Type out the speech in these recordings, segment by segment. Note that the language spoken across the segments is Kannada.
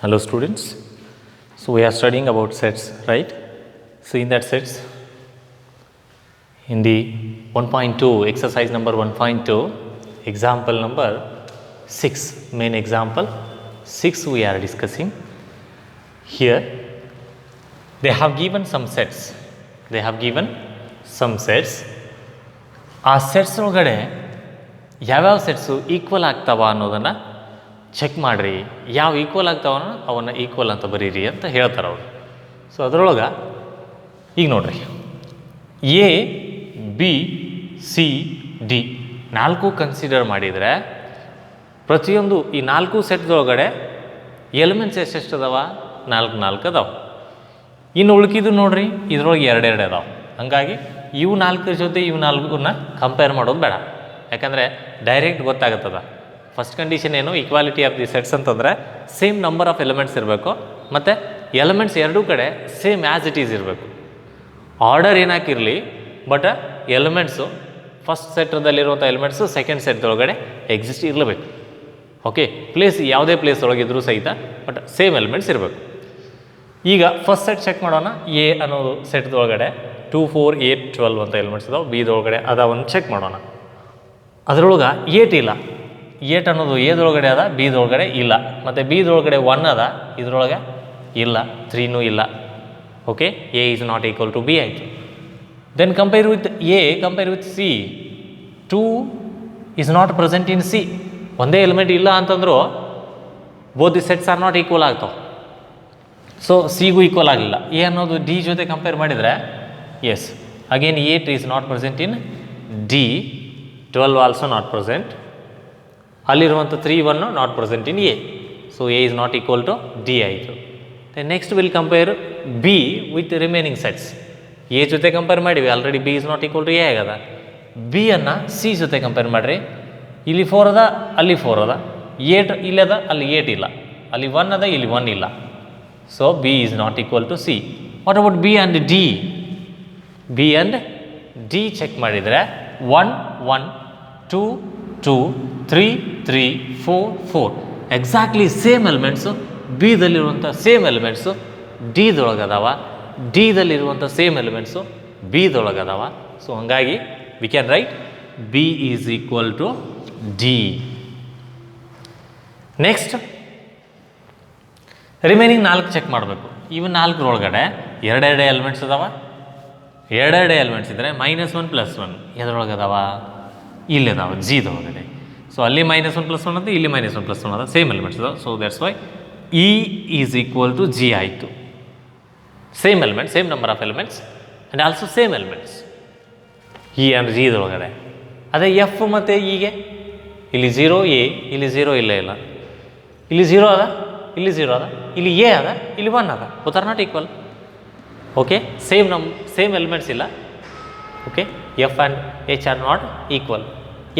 Hello students. So we are studying about sets, right? So in that sets, in the 1.2 exercise number 1.2 example number 6, main example 6 we are discussing. Here they have given some sets. They have given some sets. ಆ ಸೆಟ್ಸ್ ಒಳಗಡೆ ಯಾವ್ಯಾವ ಸೆಟ್ಸು ಈಕ್ವಲ್ ಆಗ್ತಾವ ಅನ್ನೋದನ್ನು ಚೆಕ್ ಮಾಡಿರಿ, ಯಾವ ಈಕ್ವಲ್ ಆಗ್ತಾವನ ಅವನ್ನ ಈಕ್ವಲ್ ಅಂತ ಬರೀರಿ ಅಂತ ಹೇಳ್ತಾರೆ ಅವರು. ಸೊ ಅದರೊಳಗೆ ಈಗ ನೋಡ್ರಿ, A B C D 4 consider ಮಾಡಿದರೆ ಪ್ರತಿಯೊಂದು ಈ 4 ಸೆಟ್ದೊಳಗಡೆ ಎಲಿಮೆಂಟ್ಸ್ ಎಷ್ಟೆಷ್ಟು ಅದಾವ? 4 ಅದಾವ. ಇನ್ನು ಉಳ್ಕಿದ್ದು ನೋಡ್ರಿ, ಇದ್ರೊಳಗೆ 2 ಅದಾವ. ಹಾಗಾಗಿ ಇವು 4 ಜೊತೆ ಇವು 4 ಕಂಪೇರ್ ಮಾಡೋದು ಬೇಡ, ಯಾಕಂದರೆ ಡೈರೆಕ್ಟ್ ಗೊತ್ತಾಗುತ್ತದ. ಫಸ್ಟ್ ಕಂಡೀಷನ್ ಏನು? ಈಕ್ವಾಲಿಟಿ ಆಫ್ ದಿ ಸೆಟ್ಸ್ ಅಂತಂದರೆ ಸೇಮ್ ನಂಬರ್ ಆಫ್ ಎಲಿಮೆಂಟ್ಸ್ ಇರಬೇಕು, ಮತ್ತು ಎಲಿಮೆಂಟ್ಸ್ ಎರಡೂ ಕಡೆ ಸೇಮ್ ಆ್ಯಸ್ ಇಟ್ ಈಸ್ ಇರಬೇಕು. ಆರ್ಡರ್ ಏನಾಕಿರಲಿ, ಬಟ್ ಎಲಿಮೆಂಟ್ಸು ಫಸ್ಟ್ ಸೆಟ್ದಲ್ಲಿರುವಂಥ ಎಲಿಮೆಂಟ್ಸು ಸೆಕೆಂಡ್ ಸೆಟ್ದೊಳಗಡೆ ಎಕ್ಸಿಸ್ಟ್ ಇರಲೇಬೇಕು. ಓಕೆ, ಪ್ಲೇಸ್ ಯಾವುದೇ ಪ್ಲೇಸ್ ಒಳಗಿದ್ರೂ ಸಹಿತ ಬಟ್ ಸೇಮ್ ಎಲಿಮೆಂಟ್ಸ್ ಇರಬೇಕು. ಈಗ ಫಸ್ಟ್ ಸೆಟ್ ಚೆಕ್ ಮಾಡೋಣ. ಎ ಅನ್ನೋದು ಸೆಟ್ದೊಳಗಡೆ 2, 4, 8, 12 ಅಂತ ಎಲಿಮೆಂಟ್ಸ್ ಇದಾವೆ. ಬಿದೊಳಗಡೆ ಅದಾವನ್ನು ಚೆಕ್ ಮಾಡೋಣ. ಅದರೊಳಗೆ 8 ಇಲ್ಲ. 8 ಅನ್ನೋದು ಎದೊಳಗಡೆ ಅದ, ಬಿದೊಳಗಡೆ ಇಲ್ಲ. ಮತ್ತು ಬಿದೊಳಗಡೆ 1 ಅದ, ಇದರೊಳಗೆ ಇಲ್ಲ. 3 ಇಲ್ಲ. Okay, A is not equal to B ಆಯಿತು. Then compare with A, compare with C. 2 is not present in C. ಒಂದೇ ಎಲಿಮೆಂಟ್ ಇಲ್ಲ ಅಂತಂದ್ರು both the sets are not equal ಆಗ್ತಾವೆ. ಸೊ ಸಿಗೂ ಈಕ್ವಲ್ ಆಗಲಿಲ್ಲ. ಎ ಅನ್ನೋದು ಡಿ ಜೊತೆ ಕಂಪೇರ್ ಮಾಡಿದರೆ yes, again 8 is not present in D, 12 also not present. ಅಲ್ಲಿರುವಂಥ 3, 1 not present in A. So A is not equal to D ಆಯಿತು. Next will compare B with remaining sets. A ಜೊತೆ ಕಂಪೇರ್ ಮಾಡಿವಿ, already B is not equal to A ಆಗದ. ಬಿ ಅನ್ನು ಸಿ ಜೊತೆ ಕಂಪೇರ್ ಮಾಡಿರಿ. ಇಲ್ಲಿ 4 ಅದ, ಅಲ್ಲಿ 4 ಅದ. 8 ಇಲ್ಲದ, ಅಲ್ಲಿ 8 ಇಲ್ಲ. ಅಲ್ಲಿ 1 ಅದ, ಇಲ್ಲಿ 1 ಇಲ್ಲ. So B is not equal to C. What about B and D? B and D check ಮಾಡಿದರೆ 1, 1, 2, 2, 3, 3, 4, 4 ಎಕ್ಸಾಕ್ಟ್ಲಿ ಸೇಮ್ ಎಲಿಮೆಂಟ್ಸು. ಬಿದಲ್ಲಿರುವಂಥ ಸೇಮ್ ಎಲಿಮೆಂಟ್ಸು ಡಿದೊಳಗದಾವ, ಡಿದಲ್ಲಿರುವಂಥ ಸೇಮ್ ಎಲಿಮೆಂಟ್ಸು ಬಿದೊಳಗದಾವ. ಸೊ ಹಂಗಾಗಿ we can write B is equal to D. Next remaining 4 check ಮಾಡಬೇಕು. ಇವು 4ರೊಳಗಡೆ 2 ಎಲಿಮೆಂಟ್ಸ್ ಅದಾವ. 2 ಎಲಿಮೆಂಟ್ಸ್ ಇದ್ದರೆ -1 +1 ಎದ್ರೊಳಗೆ ಅದಾವ? ಇಲ್ಲಿದಾವ, ಜಿದೊಳಗಡೆ. ಸೊ ಅಲ್ಲಿ -1 +1 ಅಂತ, ಇಲ್ಲಿ -1 +1 ಅದ, ಸೇಮ್ ಎಲಿಮೆಂಟ್ಸ್ ಅದಾವ. So that's why E is equal to G ಆಯಿತು. Same elements, same number of elements and also same elements E and ಜಿದೊಳಗಡೆ. ಅದೇ ಎಫ್ ಮತ್ತು ಇಗೆ ಇಲ್ಲಿ 0 ಎ, ಇಲ್ಲಿ 0 ಇಲ್ಲೇ ಇಲ್ಲ. ಇಲ್ಲಿ 0 ಅದ, ಇಲ್ಲಿ 0 ಅದ, ಇಲ್ಲಿ ಎ ಅದ, ಇಲ್ಲಿ 1 ಅದ. Both are not equal. Okay, same elements ಇಲ್ಲ. Okay, F and H are not equal.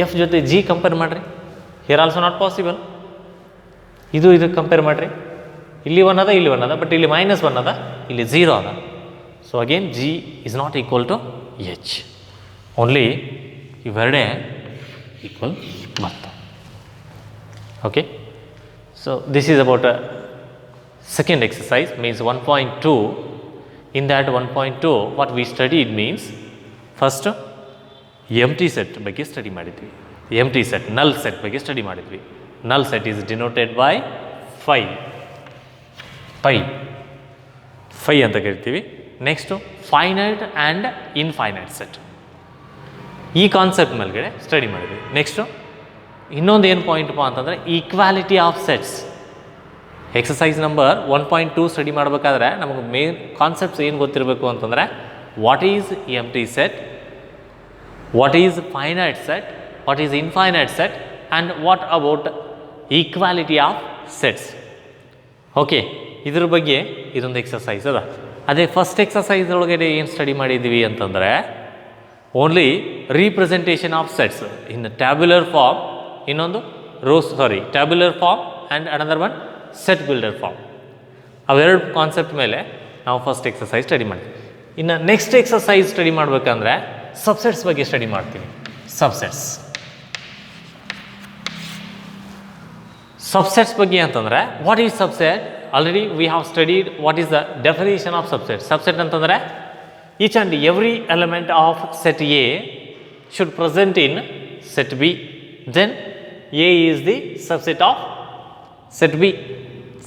F ಜೊತೆ ಜಿ ಕಂಪೇರ್ ಮಾಡಿರಿ, ಹಿಯರ್ ಆಲ್ಸೋ ನಾಟ್ ಪಾಸಿಬಲ್. ಇದು ಕಂಪೇರ್ ಮಾಡಿರಿ, ಇಲ್ಲಿ 1 ಅದ, ಇಲ್ಲಿ 1 ಅದ, ಬಟ್ ಇಲ್ಲಿ -1 ಅದ, ಇಲ್ಲಿ 0 ಅದ. So again G is not equal to H. Only ಇವೆರಡೇ ಈಕ್ವಲ್ ಬರ್ತಾವೆ. Okay, so this is about a second exercise, means 1.2. In that 1.2 what we studied means, first empty set ಬಗ್ಗೆ ಸ್ಟಡಿ ಮಾಡಿದ್ವಿ. empty set, null set ಬಗ್ಗೆ ಸ್ಟಡಿ ಮಾಡಿದ್ವಿ. null set is denoted by phi ಅಂತ ಕರಿತೀವಿ. Next finite and infinite set, ಈ ಕಾನ್ಸೆಪ್ಟ್ ಮೇಲ್ಗಡೆ ಸ್ಟಡಿ ಮಾಡಿದ್ವಿ. ನೆಕ್ಸ್ಟು ಇನ್ನೊಂದು ಏನು ಪಾಯಿಂಟ್ಪ ಅಂತಂದರೆ equality of sets. Exercise number 1.2 study ಮಾಡಬೇಕಾದ್ರೆ ನಮಗೆ ಮೇನ್ ಕಾನ್ಸೆಪ್ಟ್ಸ್ ಏನು ಗೊತ್ತಿರಬೇಕು ಅಂತಂದರೆ, what is empty set, what is finite set, what is infinite set, and what about equality of sets. Okay, ಇದ್ರ ಬಗ್ಗೆ ಇದೊಂದು ಎಕ್ಸಸೈಸ್ ಅದ. ಅದೇ ಫಸ್ಟ್ ಎಕ್ಸಸೈಸ್ ಒಳಗಡೆ ಏನು ಸ್ಟಡಿ ಮಾಡಿದ್ದೀವಿ ಅಂತಂದರೆ, only representation of sets in tabular form, ಇನ್ನೊಂದು tabular form and another one set builder form. ಅವೆರಡು ಕಾನ್ಸೆಪ್ಟ್ ಮೇಲೆ ನಾವು ಫಸ್ಟ್ ಎಕ್ಸಸೈಸ್ ಸ್ಟಡಿ ಮಾಡ್ತೀವಿ. ಇನ್ನು ನೆಕ್ಸ್ಟ್ ಎಕ್ಸಸೈಸ್ ಸ್ಟಡಿ ಮಾಡಬೇಕಂದ್ರೆ ಸಬ್ಸೆಟ್ಸ್ ಬಗ್ಗೆ ಸ್ಟಡಿ ಮಾಡ್ತೀವಿ. ಸಬ್ಸೆಟ್ಸ್ ಬಗ್ಗೆ ಅಂತಂದರೆ, what is subset? Already we have studied what is the definition of subset. Subset ಅಂತಂದರೆ each and every element of set A should present in set B, then A is the subset of set B.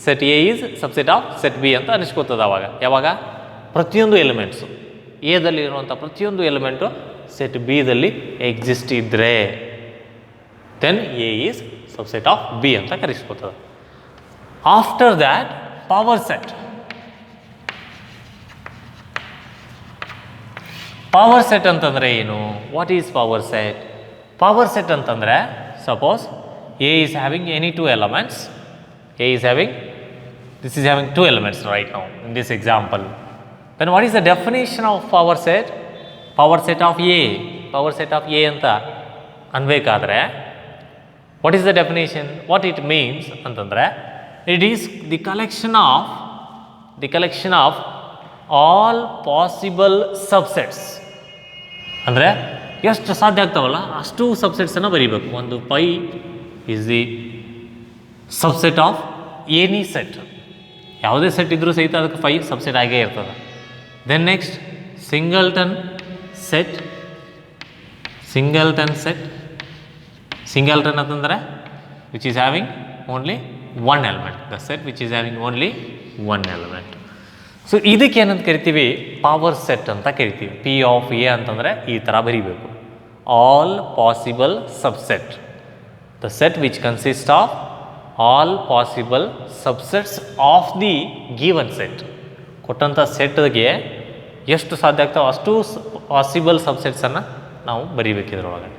Set A is subset of set B ಅಂತ ಅನಿಸ್ಕೋತದೆ ಅವಾಗ. ಯಾವಾಗ ಪ್ರತಿಯೊಂದು ಎಲಿಮೆಂಟ್ಸು ಎದಲ್ಲಿ ಇರುವಂಥ ಪ್ರತಿಯೊಂದು ಎಲಿಮೆಂಟು ಸೆಟ್ ಬಿದಲ್ಲಿ ಎಕ್ಸಿಸ್ಟ್ ಇದ್ದರೆ then A is subset of B ಅಂತ ಕರೆಸ್ಕೋತದೆ. After that power set. Power set ಅಂತಂದರೆ ಏನು? What is power set? Power set ಅಂತಂದರೆ suppose A is having any two elements. A is having, this is having two elements right now in this example. Then what is the definition of power set? Power set of A. Power set of A anta anbekadre what is the definition? What it means antandre it is the collection of all possible subsets. ಅಂದರೆ ಎಷ್ಟು ಸಾಧ್ಯ ಆಗ್ತಾವಲ್ಲ ಅಷ್ಟು ಸಬ್ಸೆಟ್ಸನ್ನು ಬರೀಬೇಕು. ಒಂದು phi is the subset of any set. ಯಾವುದೇ ಸೆಟ್ ಇದ್ದರೂ ಸಹಿತ ಅದಕ್ಕೆ 5 ಸಬ್ಸೆಟ್ ಆಗೇ ಇರ್ತದೆ. Then next singleton set. Singleton ಅಂತಂದರೆ which is having only one element. The set which is having only one element. So ಇದಕ್ಕೆ ಏನಂತ ಕರಿತೀವಿ? ಪವರ್ ಸೆಟ್ ಅಂತ ಕರಿತೀವಿ. ಪಿ ಆಫ್ ಎ ಅಂತಂದರೆ ಈ ಥರ ಬರೀಬೇಕು. All possible subset. The set which consist of all possible subsets of the given set. ಕೊಟ್ಟಂಥ ಸೆಟ್ಗೆ ಎಷ್ಟು ಸಾಧ್ಯ ಆಗ್ತಾವೆ ಅಷ್ಟು ಪಾಸಿಬಲ್ ಸಬ್ಸೆಟ್ಸನ್ನು ನಾವು ಬರೀಬೇಕು ಇದರೊಳಗೆ.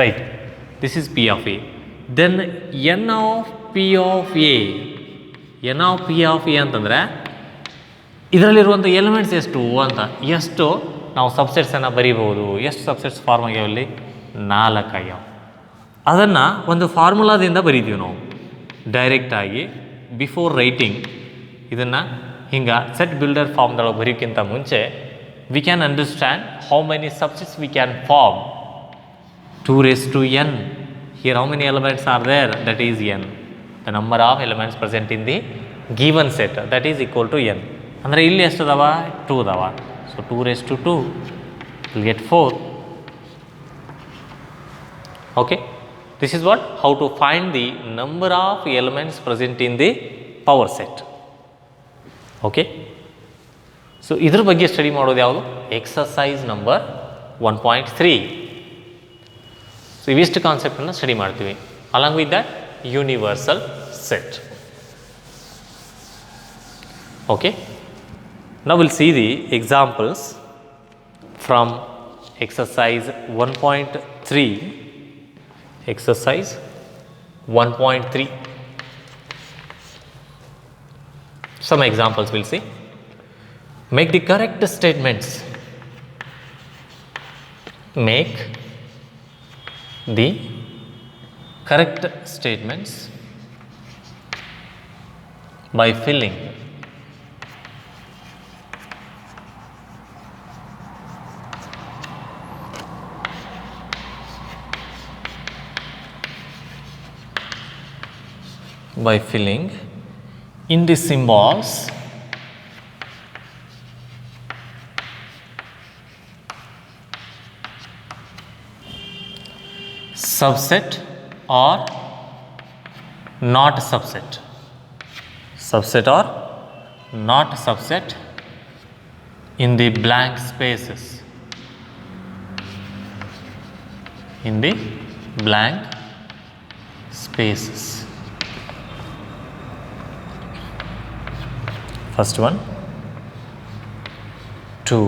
Right, this is P of A. Then N of P of A. N of P of A ಅಂತಂದರೆ ಇದರಲ್ಲಿರುವಂಥ ಎಲಿಮೆಂಟ್ಸ್ ಎಷ್ಟು ಅಂತ, ಎಷ್ಟು ನಾವು ಸಬ್ಸೆಟ್ಸನ್ನು ಬರೀಬೋದು. ಎಷ್ಟು ಸಬ್ಸೆಟ್ಸ್ ಫಾರ್ಮ್ ಆಗ್ಯಾವಲ್ಲಿ? 4 ಆಗ್ಯಾವ. ಅದನ್ನು ಒಂದು ಫಾರ್ಮುಲಾದಿಂದ ಬರೀತೀವಿ ನಾವು ಡೈರೆಕ್ಟಾಗಿ. ಬಿಫೋರ್ ರೈಟಿಂಗ್ ಇದನ್ನು ಹಿಂಗೆ ಸೆಟ್ ಬಿಲ್ಡರ್ ಫಾರ್ಮ್ದೊಳಗೆ ಬರೋಕ್ಕಿಂತ ಮುಂಚೆ we can understand how many subsets we can form. 2n. Here how many elements are there? That is n. The number of elements present in the given set, that is equal to n. ಅಂದರೆ ಇಲ್ಲಿ ಎಷ್ಟು ಅದಾವ? 2 ಅದಾವ. So 2 will get 4. Okay. This is what? How to find the number of elements present in the power set. Okay. So ಇದ್ರ ಬಗ್ಗೆ ಸ್ಟಡಿ ಮಾಡೋದು ಯಾವುದು? Exercise number 1.3. ಸೊ ಇವಿಷ್ಟು ಕಾನ್ಸೆಪ್ಟನ್ನು ಸ್ಟಡಿ ಮಾಡ್ತೀವಿ. Along with that universal set. Okay. Now we'll see the examples from exercise 1.3. Exercise 1.3. Some examples we'll see. Make the correct statements. Make the correct statements by filling in the symbols subset or not subset. Subset or not subset in the blank spaces. In the blank spaces. First one, 2,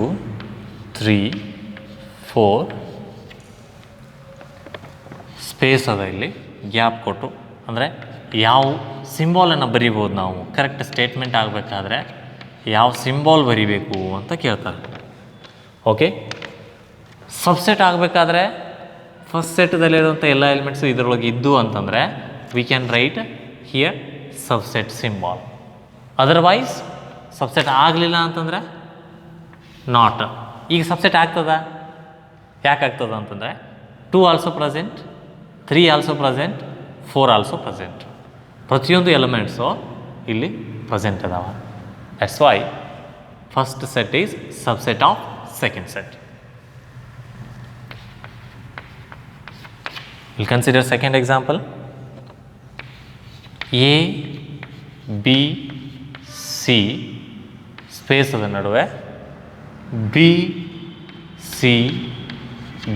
3, 4 space ಅದ. ಇಲ್ಲಿ ಗ್ಯಾಪ್ ಕೊಟ್ಟು ಅಂದರೆ ಯಾವ ಸಿಂಬಾಲನ್ನು ಬರಿಬೋದು ನಾವು ಕರೆಕ್ಟ್ ಸ್ಟೇಟ್ಮೆಂಟ್ ಆಗಬೇಕಾದ್ರೆ ಯಾವ ಸಿಂಬಾಲ್ ಬರಿಬೇಕು ಅಂತ ಕೇಳ್ತಾರೆ. ಓಕೆ. ಸಬ್ಸೆಟ್ ಆಗಬೇಕಾದ್ರೆ ಫಸ್ಟ್ ಸೆಟ್ದಲ್ಲಿರುವಂಥ ಎಲ್ಲ ಎಲಿಮೆಂಟ್ಸು ಇದರೊಳಗೆ ಇದ್ದು ಅಂತಂದರೆ V can right here subset symbol. Otherwise subset ಆಗಲಿಲ್ಲ ಅಂತಂದರೆ ನಾಟ್. ಈಗ ಸಬ್ಸೆಟ್ ಆಗ್ತದ? ಯಾಕೆ ಆಗ್ತದ ಅಂತಂದರೆ 2 also present, 3 also present, 4 also present. ಪ್ರತಿಯೊಂದು ಎಲಿಮೆಂಟ್ಸು ಇಲ್ಲಿ ಪ್ರೆಸೆಂಟ್ ಅದಾವ. That's why first set is subset of second set. Will consider second example. A B C space ಅದ ನಡುವೆ ಬಿ ಸಿ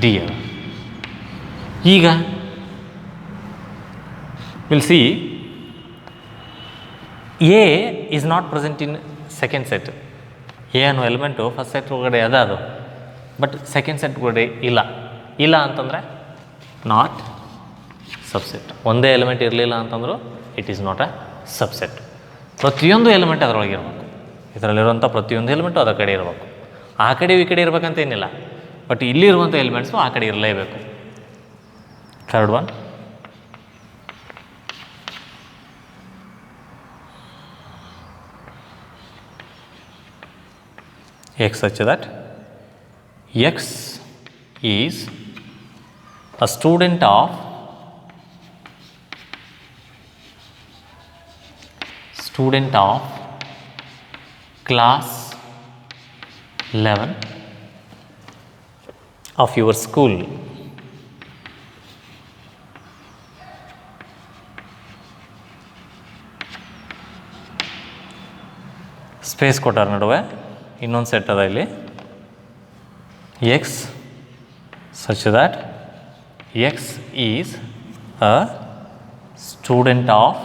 ಡಿ ಅದ. ಈಗ will see A is not present in second set. A ಅನ್ನೋ ಎಲಿಮೆಂಟು ಫಸ್ಟ್ ಸೆಟ್ ಒಳಗಡೆ ಅದ ಅದು, ಬಟ್ ಸೆಕೆಂಡ್ ಸೆಟ್ ಒಳಗಡೆ ಇಲ್ಲ ಅಂತಂದರೆ ನಾಟ್ ಸಬ್ಸೆಟ್. ಒಂದೇ ಎಲಿಮೆಂಟ್ ಇರಲಿಲ್ಲ ಅಂತಂದ್ರು it is not a subset. ಪ್ರತಿಯೊಂದು ಎಲಿಮೆಂಟ್ ಅದರೊಳಗೆ ಇರಬೇಕು. ಇದರಲ್ಲಿರುವಂಥ ಪ್ರತಿಯೊಂದು ಎಲಿಮೆಂಟು ಅದರ ಕಡೆ ಇರಬೇಕು. ಆ ಕಡೆ ಈ ಕಡೆ ಇರಬೇಕಂತ ಏನಿಲ್ಲ, ಬಟ್ ಇಲ್ಲಿರುವಂಥ ಎಲಿಮೆಂಟ್ಸು ಆ ಕಡೆ ಇರಲೇಬೇಕು. Third one, x such that x is a student of class 11 of your school. Space ಕೊಟ್ಟಾರ ನಡುವೆ ಇನ್ನೊಂದು ಸೆಟ್ ಅದ ಇಲ್ಲಿ. X such that X is a student of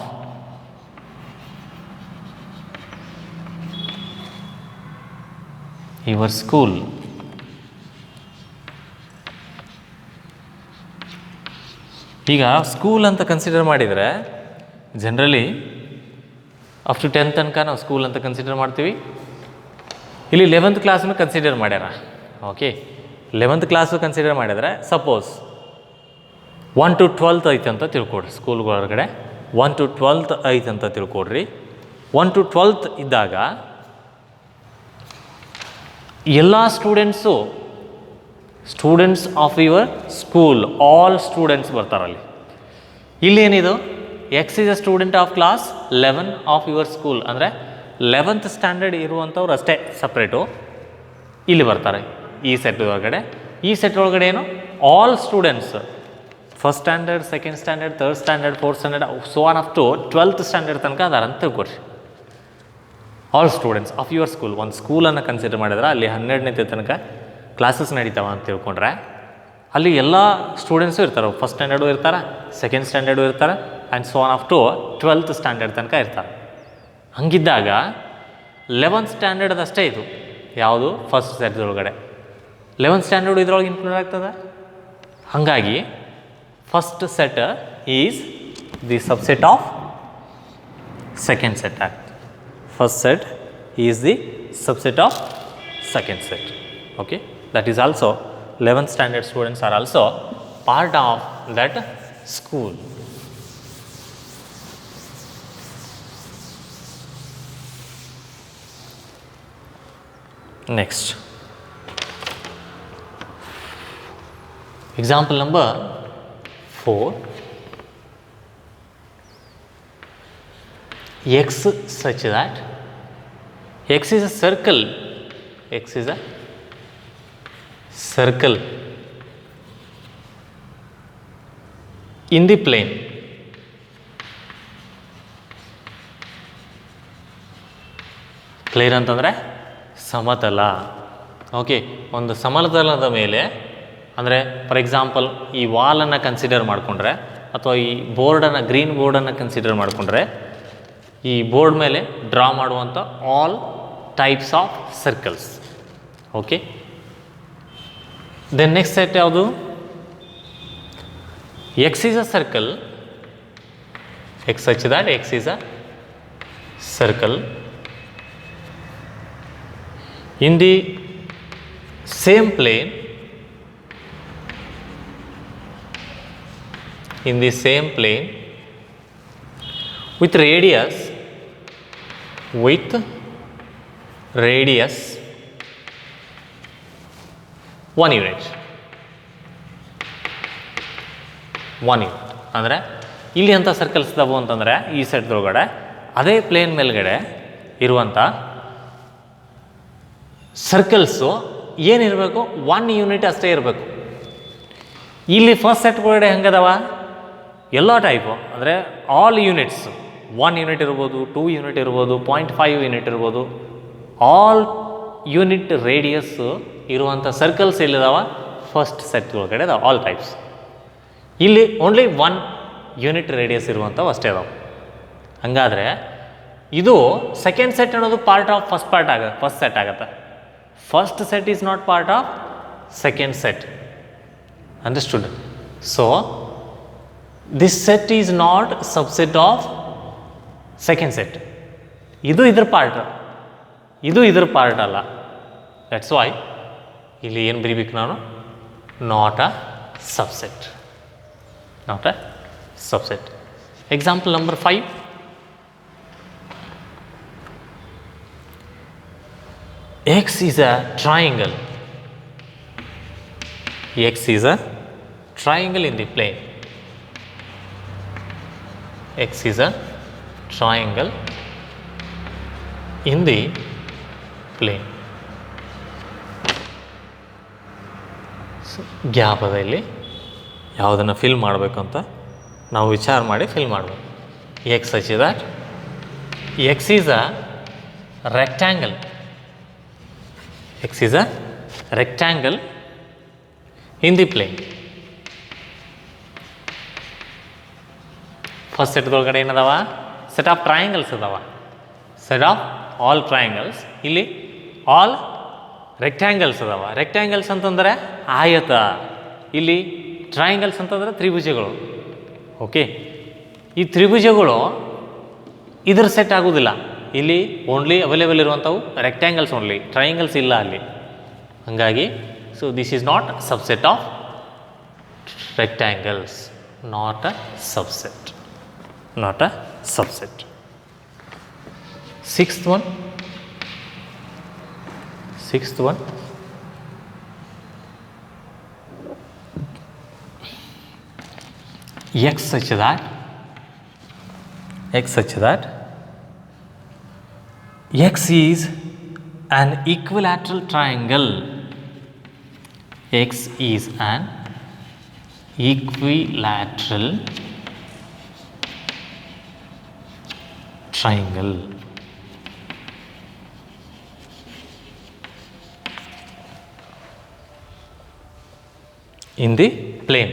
your school. ಈಗ ಸ್ಕೂಲ್ ಅಂತ ಕನ್ಸಿಡರ್ ಮಾಡಿದರೆ ಜನರಲಿ ಅಪ್ ಟು 10th ತನಕ ನಾವು ಸ್ಕೂಲ್ ಅಂತ ಕನ್ಸಿಡರ್ ಮಾಡ್ತೀವಿ. ಇಲ್ಲಿ 11th ಕ್ಲಾಸನ್ನು ಕನ್ಸಿಡರ್ ಮಾಡ್ಯಾರ. ಓಕೆ, 11th ಕ್ಲಾಸು ಕನ್ಸಿಡರ್ ಮಾಡಿದರೆ ಸಪೋಸ್ 1 to 12th ಐತೆ ಅಂತ ತಿಳ್ಕೊಡ್ರಿ. ಸ್ಕೂಲ್ಗಳೊಳಗಡೆ 1 to 12th ಐತೆ ಅಂತ ತಿಳ್ಕೊಡ್ರಿ. 1 to 12th ಇದ್ದಾಗ ಎಲ್ಲ students of your school, all students ಬರ್ತಾರಲ್ಲಿ. ಇಲ್ಲಿ ಏನಿದು X is a student of class 11 of your school ಅಂದರೆ 11th ಸ್ಟ್ಯಾಂಡರ್ಡ್ ಇರುವಂಥವ್ರು ಅಷ್ಟೇ ಸಪ್ರೇಟು ಇಲ್ಲಿ ಬರ್ತಾರೆ ಈ ಸೆಟ್ ಒಳಗಡೆ. ಈ ಸೆಟ್ ಒಳಗಡೆ ಏನು all students, first standard, second standard, third standard, fourth standard, so on up to 12th standard ತನಕ ಅದಾರ ಅಂತ ತಿಳ್ಕೊಡ್ರಿ. All students of your school. ಒಂದು ಸ್ಕೂಲನ್ನು ಕನ್ಸಿಡರ್ ಮಾಡಿದ್ರೆ ಅಲ್ಲಿ 12ನೇ ತನಕ ಕ್ಲಾಸಸ್ ನಡೀತಾವ ಅಂತ ತಿಳ್ಕೊಂಡ್ರೆ ಅಲ್ಲಿ ಎಲ್ಲ ಸ್ಟೂಡೆಂಟ್ಸು ಇರ್ತಾರೆ. ಫಸ್ಟ್ ಸ್ಟ್ಯಾಂಡರ್ಡು ಇರ್ತಾರೆ, ಸೆಕೆಂಡ್ ಸ್ಟ್ಯಾಂಡರ್ಡು ಇರ್ತಾರೆ, and so on up to 12th standard ತನಕ ಇರ್ತಾರೆ. ಹಂಗಿದ್ದಾಗ 11th ಸ್ಟ್ಯಾಂಡರ್ಡ್ ಅಷ್ಟೇ ಇದು ಯಾವುದು ಫಸ್ಟ್ ಸೆಟ್ದೊಳಗಡೆ. 11th ಸ್ಟ್ಯಾಂಡರ್ಡು ಇದ್ರೊಳಗೆ ಇನ್ಕ್ಲೂಡ್ ಆಗ್ತದೆ. ಹಾಗಾಗಿ first set is the subset of second set ಆಗ್ತದೆ. First set is the subset of second set. Okay, that is also 11th standard students are also part of that school. Next, example number 4. X such that x is a circle. X is a circle in the plane. Plane ಅಂತಂದರೆ ಸಮತಲ. ಓಕೆ, ಒಂದು ಸಮತಲದ ಮೇಲೆ ಅಂದರೆ ಫಾರ್ ಎಕ್ಸಾಂಪಲ್ ಈ ವಾಲನ್ನು ಕನ್ಸಿಡರ್ ಮಾಡಿಕೊಂಡ್ರೆ ಅಥವಾ ಈ ಬೋರ್ಡನ್ನು, ಗ್ರೀನ್ ಬೋರ್ಡನ್ನು ಕನ್ಸಿಡರ್ ಮಾಡಿಕೊಂಡ್ರೆ ಈ ಬೋರ್ಡ್ ಮೇಲೆ ಡ್ರಾ ಮಾಡುವಂಥ all types of circles. Okay, then next set ಯಾವುದು? X is a circle. X such that X is a circle in the same plane, in the same plane with radius 1 unit. 1 unit ಅಂದರೆ ಇಲ್ಲಿ ಅಂಥ ಸರ್ಕಲ್ಸ್ ಇದಾವು ಅಂತಂದರೆ ಈ ಸೆಟ್ದೊಳಗಡೆ ಅದೇ ಪ್ಲೇನ್ ಮೇಲ್ಗಡೆ ಇರುವಂಥ ಸರ್ಕಲ್ಸು ಏನಿರಬೇಕು, 1 ಯೂನಿಟ್ ಅಷ್ಟೇ ಇರಬೇಕು. ಇಲ್ಲಿ ಫಸ್ಟ್ ಸೆಟ್ ಒಳಗಡೆ ಹೆಂಗದವ, ಎಲ್ಲ ಟೈಪು ಅಂದರೆ ಆಲ್ ಯೂನಿಟ್ಸ್, 1 ಯೂನಿಟ್ ಇರ್ಬೋದು, 2 ಯೂನಿಟ್ ಇರ್ಬೋದು, 0.5 ಯೂನಿಟ್ ಇರ್ಬೋದು, ಆಲ್ ಯೂನಿಟ್ ರೇಡಿಯಸ್ಸು ಇರುವಂಥ ಸರ್ಕಲ್ಸ್ ಎಲ್ಲಿದಾವ, ಫಸ್ಟ್ ಸೆಟ್ ಒಳಗಡೆ ಅದಾವ, ಆಲ್ ಟೈಪ್ಸ್. ಇಲ್ಲಿ ಓನ್ಲಿ 1 ಯೂನಿಟ್ ರೇಡಿಯಸ್ ಇರುವಂಥವು ಅಷ್ಟೇ ಅದಾವೆ. ಹಂಗಾದರೆ ಇದು ಸೆಕೆಂಡ್ ಸೆಟ್ ಅನ್ನೋದು ಪಾರ್ಟ್ ಆಫ್ ಫಸ್ಟ್ ಸೆಟ್ ಆಗುತ್ತೆ. First set is not part of second set. Understood? So this set is not subset of second set. ಇದು ಇದ್ರ ಪಾರ್ಟ್, ಇದು ಇದ್ರ ಪಾರ್ಟ್ ಅಲ್ಲ. ದಟ್ಸ್ ವೈ ಇಲ್ಲಿ ಏನು ಬರೀಬೇಕು ನಾನು, not a subset, not a subset. Example number 5. X is a triangle. X is a triangle in the plane. X is a triangle in the plane. Gap ಅದ ಇಲ್ಲಿ, ಯಾವುದನ್ನು ಫಿಲ್ ಮಾಡಬೇಕು ಅಂತ ನಾವು ವಿಚಾರ ಮಾಡಿ ಫಿಲ್ ಮಾಡಬೇಕು. X such that X is a rectangle. X is a rectangle in the plane. First ಸೆಟ್ದೊಳಗಡೆ ಏನದಾವ, ಸೆಟ್ ಆಫ್ ಟ್ರಯಾಂಗಲ್ಸ್ ಅದಾವ, ಸೆಟ್ ಆಫ್ ಆಲ್ ಟ್ರಯಾಂಗಲ್ಸ್. ಇಲ್ಲಿ ಆಲ್ ರೆಕ್ಟ್ಯಾಂಗಲ್ಸ್ ಅದಾವ. ರೆಕ್ಟ್ಯಾಂಗಲ್ಸ್ ಅಂತಂದರೆ ಆಯತ, ಇಲ್ಲಿ ಟ್ರಯಾಂಗಲ್ಸ್ ಅಂತಂದರೆ ತ್ರಿಭುಜಗಳು. ಓಕೆ, ಈ ತ್ರಿಭುಜಗಳು ಇದ್ರ ಸೆಟ್ ಆಗೋದಿಲ್ಲ. ಇಲ್ಲಿ ಓನ್ಲಿ ಅವೈಲೇಬಲ್ ಇರುವಂಥವು ರೆಕ್ಟ್ಯಾಂಗಲ್ಸ್ ಓನ್ಲಿ, ಟ್ರಯಾಂಗಲ್ಸ್ ಇಲ್ಲ ಅಲ್ಲಿ. ಹಾಗಾಗಿ so this is not subset of rectangles, not a subset, not a subset. Sixth one. X such that X is an equilateral triangle. X is an equilateral triangle in the plane.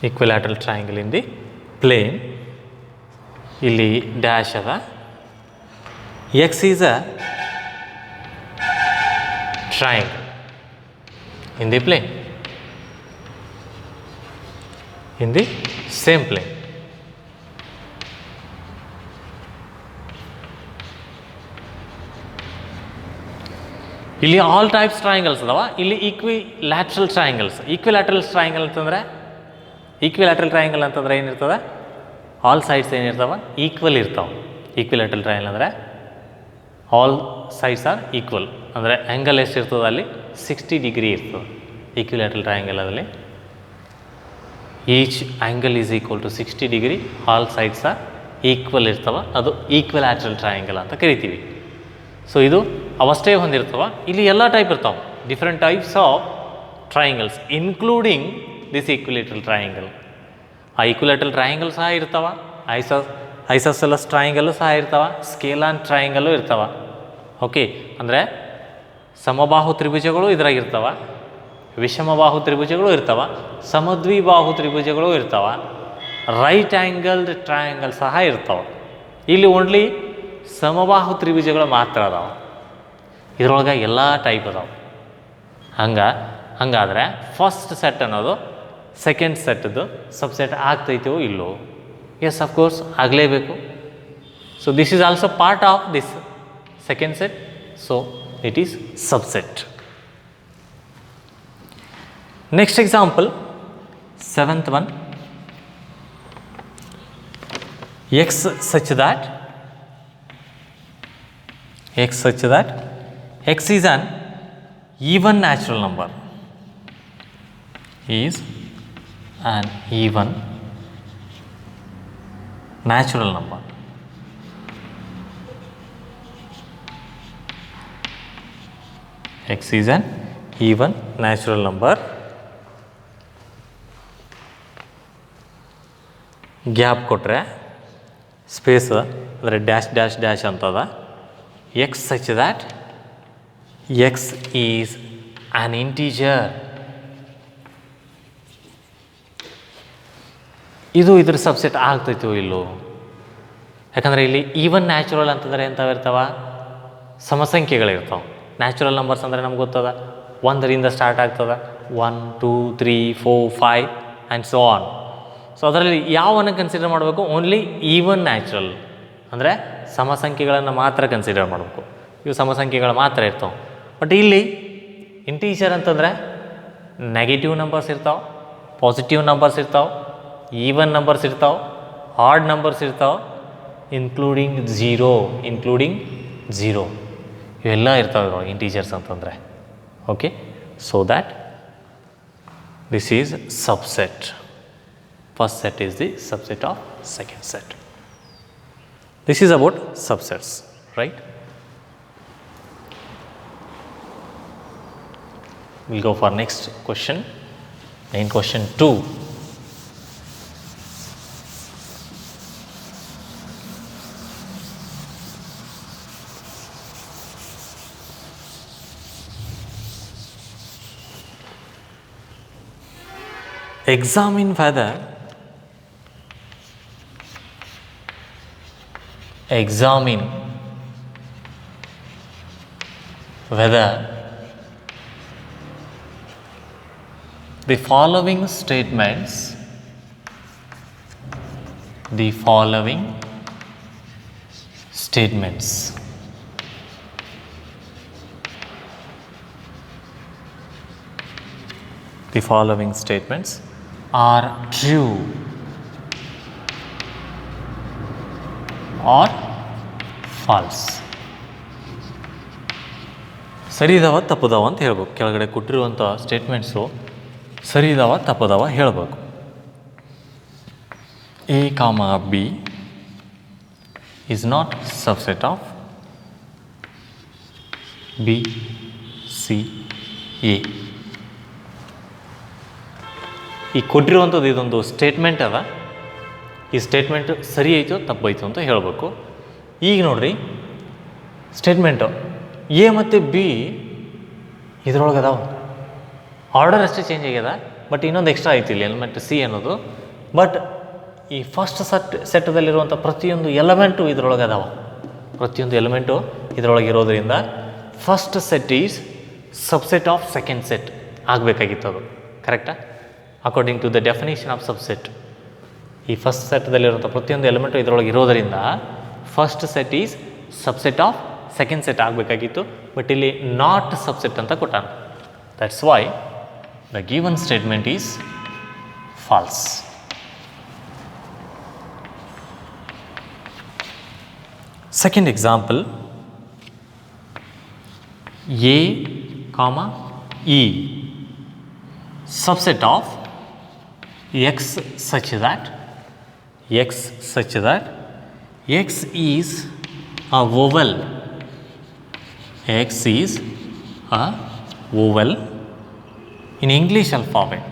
Equilateral triangle in the plane. ಇಲ್ಲಿ ಡ್ಯಾಶ್ ಅದ. X is a triangle in the plane, in the same plane. ಇಲ್ಲಿ ಆಲ್ ಟೈಪ್ಸ್ ಟ್ರಯಾಂಗಲ್ಸ್ ಅದಾವ. ಇಲ್ಲಿ ಈಕ್ವಿಲ್ಯಾಟ್ರಲ್ ಟ್ರಯಾಂಗಲ್ಸ್. ಈಕ್ವಿಲ್ಯಾಟ್ರಲ್ ಟ್ರಯಾಂಗಲ್ ಅಂತಂದ್ರೆ ಏನಿರ್ತದೆ, ಆಲ್ ಸೈಡ್ಸ್ ಏನಿರ್ತಾವ ಈಕ್ವಲ್ ಇರ್ತಾವೆ. ಈಕ್ವಿಲ್ಯಾಟ್ರಲ್ ಟ್ರಯಾಂಗಲ್ ಅಂದರೆ ಆಲ್ ಸೈಡ್ಸ್ ಆರ್ ಈಕ್ವಲ್, ಅಂದರೆ ಆ್ಯಂಗಲ್ ಎಷ್ಟು ಇರ್ತದೆ ಅಲ್ಲಿ 60 ಡಿಗ್ರಿ ಇರ್ತದೆ. ಈಕ್ವಿಲ್ಯಾಟ್ರಲ್ ಟ್ರಯಾಂಗಲಲ್ಲಿ each angle is equal to 60 degree, all sides are equal ಇರ್ತವೆ. ಅದು ಈಕ್ವಿಲ್ಯಾಟ್ರಲ್ ಟ್ರಯಾಂಗಲ್ ಅಂತ ಕರಿತೀವಿ. ಸೊ ಇದು ಅವಷ್ಟೇ ಹೊಂದಿರ್ತವೆ. ಇಲ್ಲಿ ಎಲ್ಲ ಟೈಪ್ ಇರ್ತಾವೆ, different types of triangles including this equilateral triangle. ಆ ಈಕ್ವಿಲ್ಯಾಟ್ರಲ್ ಟ್ರಯಾಂಗಲ್ ಸಹ ಇರ್ತಾವೆ, ಐಸೋಸೆಲಸ್ ಟ್ರಯಾಂಗಲ್ಲು ಸಹ ಇರ್ತಾವೆ, ಸ್ಕೇಲಾನ್ ಟ್ರಯಾಂಗಲ್ಲು ಇರ್ತಾವೆ. ಓಕೆ, ಅಂದರೆ ಸಮಬಾಹು ತ್ರಿಭುಜಗಳು ಇದ್ರಾಗಿರ್ತಾವೆ, ವಿಷಮಬಾಹು ತ್ರಿಭುಜಗಳು ಇರ್ತಾವೆ, ಸಮದ್ವಿಬಾಹು ತ್ರಿಭುಜಗಳು ಇರ್ತಾವೆ, ರೈಟ್ ಆ್ಯಂಗಲ್ಡ್ ಟ್ರಯಾಂಗಲ್ ಸಹ ಇರ್ತಾವೆ. ಇಲ್ಲಿ ಓನ್ಲಿ ಸಮಬಾಹು ತ್ರಿಭುಜಗಳು ಮಾತ್ರ ಅದಾವೆ. ಇದ್ರೊಳಗೆ ಎಲ್ಲ ಟೈಪ್ ಅದಾವೆ. ಹಂಗಾದರೆ ಫಸ್ಟ್ ಸೆಟ್ ಅನ್ನೋದು ಸೆಕೆಂಡ್ ಸೆಟ್ದು ಸಬ್ಸೆಟ್ ಆಗ್ತೈತೋ ಇಲ್ಲೋ? ಎಸ್, ಅಫ್ಕೋರ್ಸ್ ಆಗಲೇಬೇಕು. So this is also part of this second set, so it is subset. Next example, 7th one. X such that X is an even natural number. Is an even natural number. X is an even natural number. Gap ಕೊಟ್ಟರೆ ಸ್ಪೇಸ್ ಅಂದರೆ ಡ್ಯಾಶ್ ಡ್ಯಾಶ್ ಡ್ಯಾಶ್ ಅಂತದ X such that X is an integer. ಇದು ಇದ್ರ ಸಬ್ಸೆಟ್ ಆಗ್ತೈತೋ ಇಲ್ಲೋ? ಯಾಕಂದರೆ ಇಲ್ಲಿ ಈವನ್ ನ್ಯಾಚುರಲ್ ಅಂತಂದರೆ ಎಂಥವಿರ್ತಾವ? ಸಮಸಂಖ್ಯೆಗಳಿರ್ತಾವೆ. ನ್ಯಾಚುರಲ್ ನಂಬರ್ಸ್ ಅಂದರೆ ನಮ್ಗೆ ಗೊತ್ತದ, 1ರಿಂದ ಸ್ಟಾರ್ಟ್ ಆಗ್ತದೆ, 1 2 3 4 5 ಆ್ಯಂಡ್ ಸೋ ಆನ್. ಸೊ ಅದರಲ್ಲಿ ಯಾವನ್ನು ಕನ್ಸಿಡರ್ ಮಾಡಬೇಕು? ಓನ್ಲಿ ಈವನ್ ನ್ಯಾಚುರಲ್ ಅಂದರೆ ಸಮಸಂಖ್ಯೆಗಳನ್ನು ಮಾತ್ರ ಕನ್ಸಿಡರ್ ಮಾಡಬೇಕು. ಇವು ಸಮಸಂಖ್ಯೆಗಳು ಮಾತ್ರ ಇರ್ತಾವೆ. ಬಟ್ ಇಲ್ಲಿ ಇಂಟೀಜರ್ ಅಂತಂದರೆ ನೆಗೆಟಿವ್ ನಂಬರ್ಸ್ ಇರ್ತಾವೆ, ಪಾಸಿಟಿವ್ ನಂಬರ್ಸ್ ಇರ್ತಾವೆ, ಈವನ್ ನಂಬರ್ಸ್ ಇರ್ತಾವೆ, ಆಡ್ ನಂಬರ್ಸ್ ಇರ್ತಾವೆ, ಇನ್ಕ್ಲೂಡಿಂಗ್ ಝೀರೋ ಇವೆಲ್ಲ ಇರ್ತಾವೆ ಇಂಟೀಜರ್ಸ್ ಅಂತಂದರೆ. Okay, so that this is subset. First set is the subset of second set. This is about subsets, right? We'll go for next question. Main question 2. Examine whether the following statements are true or false. ಸರಿ ಇದಾವ ತಪ್ಪದಾವ ಅಂತ ಹೇಳ್ಬೇಕು. ಕೆಳಗಡೆ ಕೊಟ್ಟಿರುವಂಥ ಸ್ಟೇಟ್ಮೆಂಟ್ಸು ಸರಿ ಇದಾವ ತಪ್ಪದಾವ ಹೇಳಬೇಕು. A, B is not subset of B, C, A. ಈ ಕೊಟ್ಟಿರುವಂಥದ್ದು ಇದೊಂದು ಸ್ಟೇಟ್ಮೆಂಟ್ ಅದ. ಈ ಸ್ಟೇಟ್ಮೆಂಟ್ ಸರಿ ಐತೋ ತಪ್ಪೈತೋ ಅಂತ ಹೇಳಬೇಕು. ಈಗ ನೋಡ್ರಿ, ಸ್ಟೇಟ್ಮೆಂಟು ಎ ಮತ್ತು ಬಿ ಇದ್ರೊಳಗೆ ಅದಾವ, ಆರ್ಡರ್ ಅಷ್ಟೇ ಚೇಂಜ್ ಆಗ್ಯದ, ಬಟ್ ಇನ್ನೊಂದು ಎಕ್ಸ್ಟ್ರಾ ಐತಿ ಇಲ್ಲಿ ಎಲಿಮೆಂಟ್ ಸಿ ಅನ್ನೋದು. ಬಟ್ ಈ ಫಸ್ಟ್ ಸೆಟ್ಟದಲ್ಲಿರುವಂಥ ಪ್ರತಿಯೊಂದು ಎಲಿಮೆಂಟು ಇದ್ರೊಳಗೆ ಅದಾವ. ಪ್ರತಿಯೊಂದು ಎಲಿಮೆಂಟು ಇದರೊಳಗೆ ಇರೋದರಿಂದ first set is subset of second set ಆಗಬೇಕಾಗಿತ್ತು. ಅದು ಕರೆಕ್ಟಾ? According to the definition of subset, ಈ ಫಸ್ಟ್ ಸೆಟ್ದಲ್ಲಿರುವಂಥ ಪ್ರತಿಯೊಂದು ಎಲಿಮೆಂಟು ಇದರೊಳಗೆ ಇರೋದರಿಂದ first set is subset of second set ಆಗಬೇಕಾಗಿತ್ತು. ಬಟ್ ಇಲ್ಲಿ ನಾಟ್ ಸಬ್ಸೆಟ್ ಅಂತ ಕೊಟ್ಟಾನ. That's why the given statement is false. Second example, A, E, subset of X such that X is a vowel. X is a vowel in English alphabet.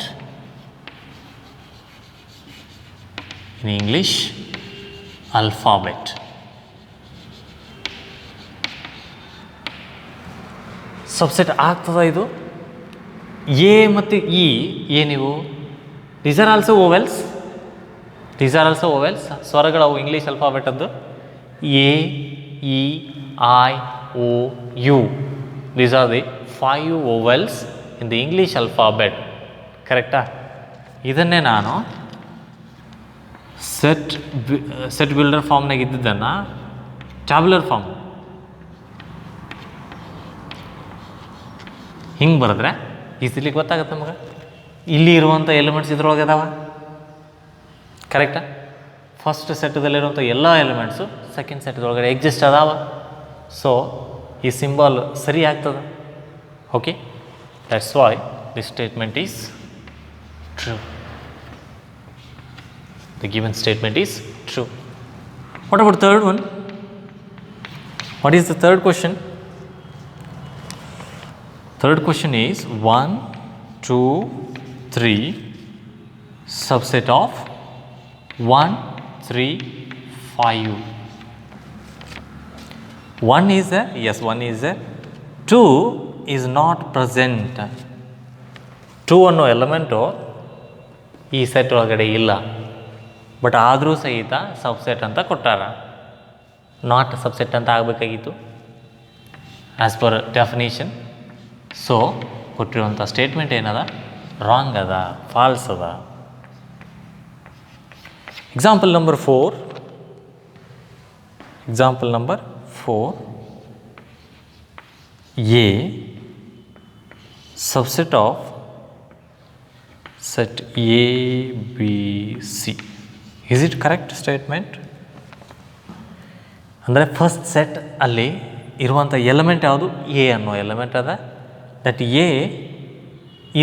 Subset ಆಗ್ತದ ಇದು. ಎ ಮತ್ತು ಇ ಏನಿವು? These are also vowels. ಸ್ವರಗಳವು ಇಂಗ್ಲೀಷ್ ಅಲ್ಫಾಬೆಟದ್ದು. A, E, I, O, U. These are the 5 vowels in the English alphabet. ಕರೆಕ್ಟಾ? ಇದನ್ನೇ ನಾನು ಸೆಟ್ ಬಿಲ್ಡರ್ ಫಾರ್ಮ್ನಾಗ ಇದ್ದಿದ್ದನ್ನು ಟ್ಯಾಬ್ಯುಲರ್ ಫಾರ್ಮ್ ಹಿಂಗೆ ಬರೆದ್ರೆ ಈಸಿಲಿ ಗೊತ್ತಾಗುತ್ತೆ ನಮಗೆ. ಇಲ್ಲಿ ಇರುವಂಥ ಎಲಿಮೆಂಟ್ಸ್ ಇದ್ರೊಳಗೆ ಅದಾವ. ಕರೆಕ್ಟಾ? ಫಸ್ಟ್ ಸೆಟ್ದಲ್ಲಿರುವಂಥ ಎಲ್ಲ ಎಲಿಮೆಂಟ್ಸು ಸೆಕೆಂಡ್ ಸೆಟ್ದೊಳಗಡೆ ಎಕ್ಸಿಸ್ಟ್ ಅದಾವ. ಸೊ ಈ ಸಿಂಬಲ್ ಸರಿ ಆಗ್ತದೆ. Okay, that's why this statement is true. The given statement is true. What about third one? What is the third question? Third question is 1, 2, 3 subset of 1, 3, 5. 1 is there? Yes, 1 is there. 2 is not present. 2 ಅನ್ನೋ ಎಲಿಮೆಂಟು ಈ ಸೆಟ್ ಒಳಗಡೆ ಇಲ್ಲ, ಬಟ್ ಆದರೂ ಸಹಿತ ಸಬ್ಸೆಟ್ ಅಂತ ಕೊಟ್ಟಾರ. ನಾಟ್ ಸಬ್ಸೆಟ್ ಅಂತ ಆಗಬೇಕಾಗಿತ್ತು ಆ್ಯಸ್ ಪರ್ ಡೆಫಿನೇಷನ್. ಸೊ ಕೊಟ್ಟಿರುವಂಥ ಸ್ಟೇಟ್ಮೆಂಟ್ ಏನದ? ರಾಂಗ್ ಅದ, ಫಾಲ್ಸ್ ಅದ. Example number 4. Example number 4. A subset of set A, B, C. Is it correct statement? ಅಂದರೆ ಫಸ್ಟ್ ಸೆಟ್ ಅಲ್ಲಿ ಇರುವಂಥ ಎಲಿಮೆಂಟ್ ಯಾವುದು? ಎ ಅನ್ನೋ ಎಲಿಮೆಂಟ್ ಅದ. That A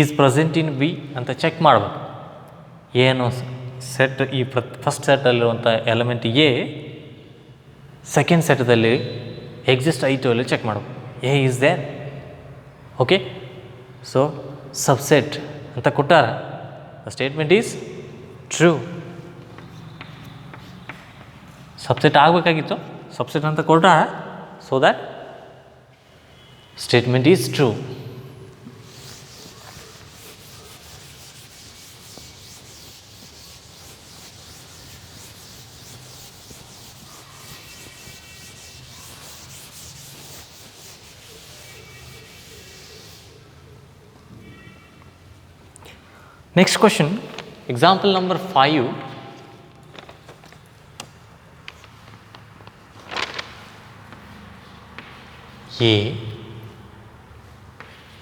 is present in B ಅಂತ ಚೆಕ್ ಮಾಡಬೇಕು. ಎ ಅನ್ನೋ ಸೆಟ್, ಈ ಫಸ್ಟ್ ಸೆಟ್ಟಲ್ಲಿರುವಂಥ ಎಲಿಮೆಂಟ್ ಎ ಸೆಕೆಂಡ್ ಸೆಟ್ದಲ್ಲಿ ಎಕ್ಸಿಸ್ಟ್ ಆಯಿತು ಅಲ್ಲಿ ಚೆಕ್ ಮಾಡಬೇಕು. A is there. Okay, so subset ಅಂತ ಕೊಟ್ಟಾರ. The statement is true. Subset ಆಗಬೇಕಾಗಿತ್ತು, ಸಬ್ಸೆಟ್ ಅಂತ ಕೊಟ್ಟಾರ. So that statement is true. Next question, example number 5. A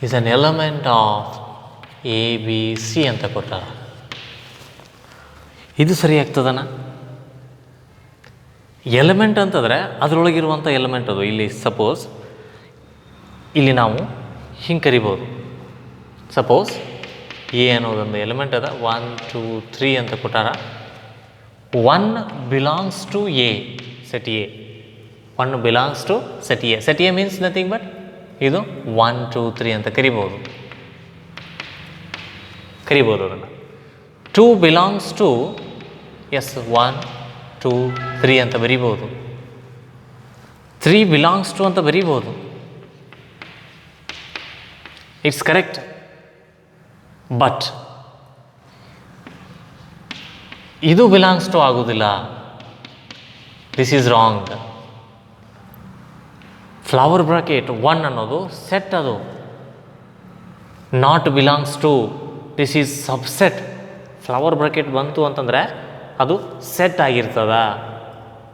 is an element of A, B, C ಅಂತ ಕೊಟ್ಟಾರ. ಇದು ಸರಿ ಆಗ್ತದನ? ಎಲಿಮೆಂಟ್ ಅಂತಂದರೆ ಅದರೊಳಗಿರುವಂಥ ಎಲಿಮೆಂಟ್ ಅದು. ಇಲ್ಲಿ ಸಪೋಸ್ ಇಲ್ಲಿ ನಾವು ಹಿಂಗೆ ಕರಿಬೋದು. ಸಪೋಸ್ ಎ ಅನ್ನೋದೊಂದು ಎಲಿಮೆಂಟ್ ಅದ. 1, 2, 3 ಅಂತ ಕೊಟ್ಟಾರ. 1 belongs to A, set A. 1 belongs to set A. Set A means nothing but ಇದು 1, 2, 3 ಅಂತ ಕರಿಬೋದು ಅದನ್ನು. 2 ಬಿಲಾಂಗ್ಸ್ ಟು 1, 2, 3 ಅಂತ ಬರಿಬೋದು. 3 ಬಿಲಾಂಗ್ಸ್ ಟು ಅಂತ ಬರಿಬೋದು. It's correct. ಬಟ್ ಇದು ಬಿಲಾಂಗ್ಸ್ ಟು ಆಗೋದಿಲ್ಲ. This is wrong. Flower bracket 1 ಅನ್ನೋದು ಸೆಟ್, ಅದು not belongs to. This is subset. Flower bracket ಬಂತು ಅಂತಂದರೆ ಅದು ಸೆಟ್ ಆಗಿರ್ತದ.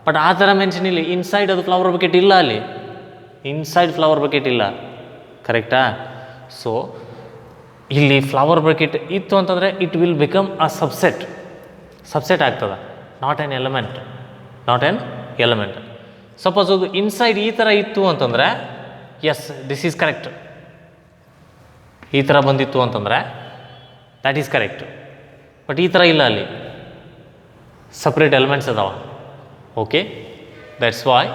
ಬಟ್ ಆ ಥರ ಮೆನ್ಷನ್ ಇಲ್ಲಿ. ಇನ್ಸೈಡ್ ಅದು ಫ್ಲವರ್ ಬ್ರಾಕೆಟ್ ಇಲ್ಲ, ಅಲ್ಲಿ ಇನ್ಸೈಡ್ ಫ್ಲವರ್ ಬ್ರಾಕೆಟ್ ಇಲ್ಲ. ಕರೆಕ್ಟಾ? ಸೊ ಇಲ್ಲಿ ಫ್ಲವರ್ ಬ್ರಾಕೆಟ್ ಇತ್ತು ಅಂತಂದರೆ it will become a subset. Subset ಆಗ್ತದೆ, not an element. Not an element. Suppose ಅದು ಇನ್ಸೈಡ್ ಈ ಥರ ಇತ್ತು ಅಂತಂದರೆ ಎಸ್, ದಿಸ್ ಈಸ್ ಕರೆಕ್ಟ್. ಈ ಥರ ಬಂದಿತ್ತು ಅಂತಂದರೆ ದ್ಯಾಟ್ ಈಸ್ ಕರೆಕ್ಟ್. ಬಟ್ ಈ ಥರ ಇಲ್ಲ, ಅಲ್ಲಿ ಸಪ್ರೇಟ್ ಎಲಿಮೆಂಟ್ಸ್ ಅದಾವ. Okay, that's why